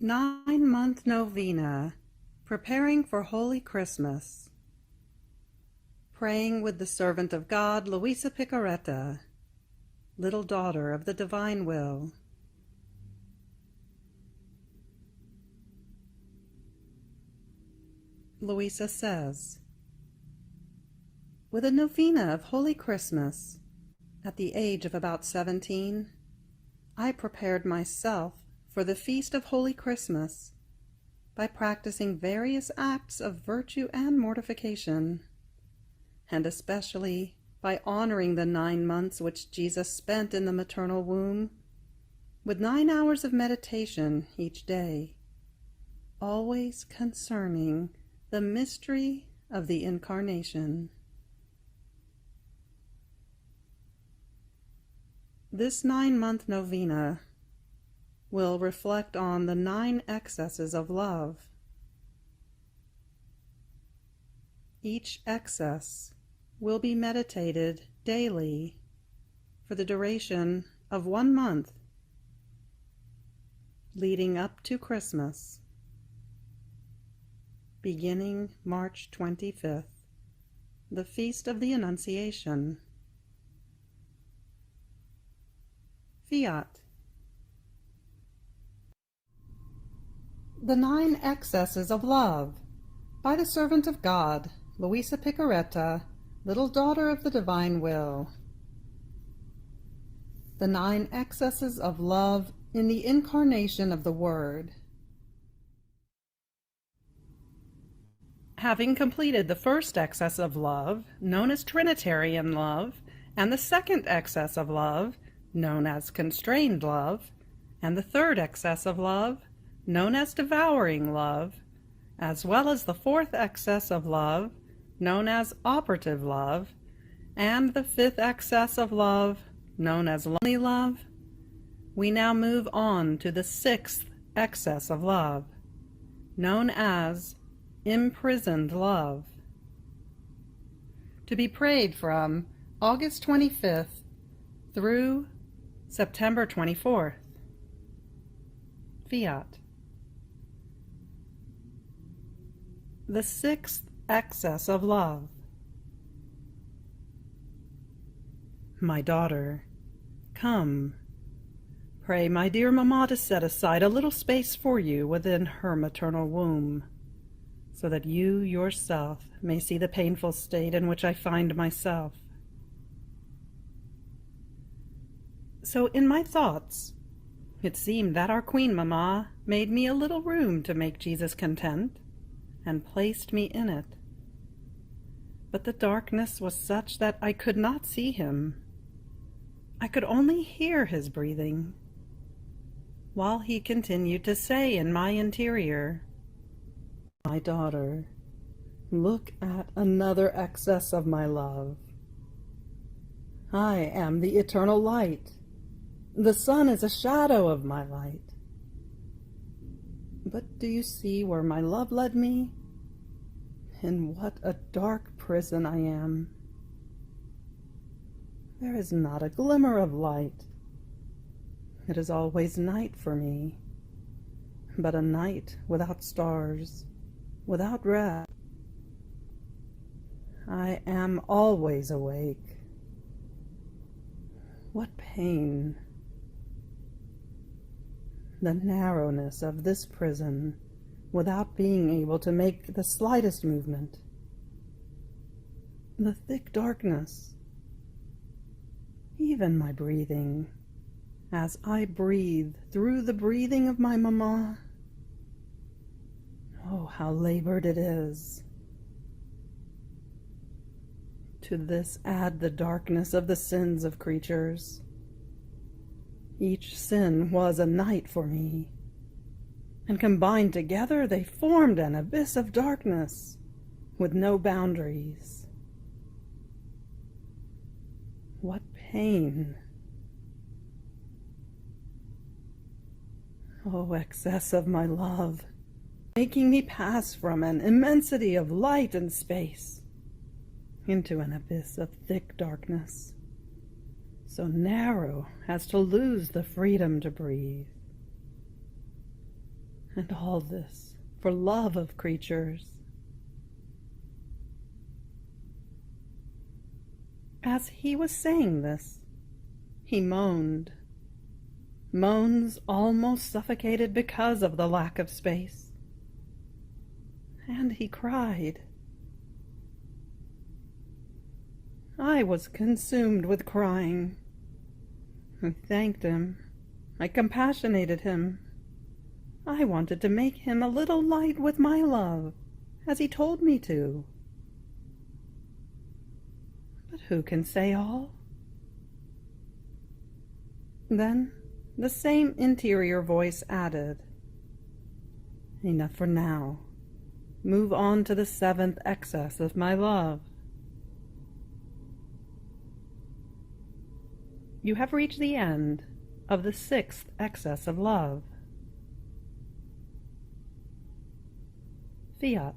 9-month Novena, preparing for Holy Christmas. Praying with the servant of God, Luisa Picaretta, little daughter of the divine will. Luisa says, with a novena of Holy Christmas, at the age of about 17, I prepared myself for the feast of Holy Christmas by practicing various acts of virtue and mortification, and especially by honoring the 9 months which Jesus spent in the maternal womb, with 9 hours of meditation each day, always concerning the mystery of the Incarnation. This 9-month novena will reflect on the 9 excesses of love. Each excess will be meditated daily for the duration of 1 month, leading up to Christmas, beginning March 25th, the Feast of the Annunciation. Fiat. The 9 Excesses of Love, by the servant of God, Luisa Picaretta, little daughter of the divine will. The 9 excesses of love in the incarnation of the Word. Having completed the first excess of love, known as Trinitarian love, and the second excess of love, known as constrained love, and the third excess of love, known as devouring love, as well as the fourth excess of love, known as operative love, and the 5th excess of love, known as lonely love, we now move on to the 6th excess of love, known as imprisoned love, to be prayed from August 25th through September 24th. Fiat. The 6th excess of love. My daughter, come. Pray my dear mamma to set aside a little space for you within her maternal womb, so that you yourself may see the painful state in which I find myself. So in my thoughts, it seemed that our Queen Mamma made me a little room to make Jesus content, and placed me in it. But the darkness was such that I could not see him. I could only hear his breathing, while he continued to say in my interior, my daughter, look at another excess of my love. I am the eternal light. The sun is a shadow of my light. But do you see where my love led me? In what a dark prison I am. There is not a glimmer of light. It is always night for me, but a night without stars, without rest. I am always awake. What pain! The narrowness of this prison, without being able to make the slightest movement. The thick darkness. Even my breathing, as I breathe through the breathing of my mamma. Oh, how labored it is. To this add the darkness of the sins of creatures. Each sin was a night for me, and combined together they formed an abyss of darkness with no boundaries. What pain! Oh, excess of my love, making me pass from an immensity of light and space into an abyss of thick darkness, so narrow as to lose the freedom to breathe. And all this for love of creatures. As he was saying this, he moaned. Moans almost suffocated because of the lack of space. And he cried. I was consumed with crying. I thanked him. I compassionated him. I wanted to make him a little light with my love, as he told me to. But who can say all? Then the same interior voice added, Enough for now. Move on to the seventh excess of my love. You have reached the end of the sixth excess of love. Fiat.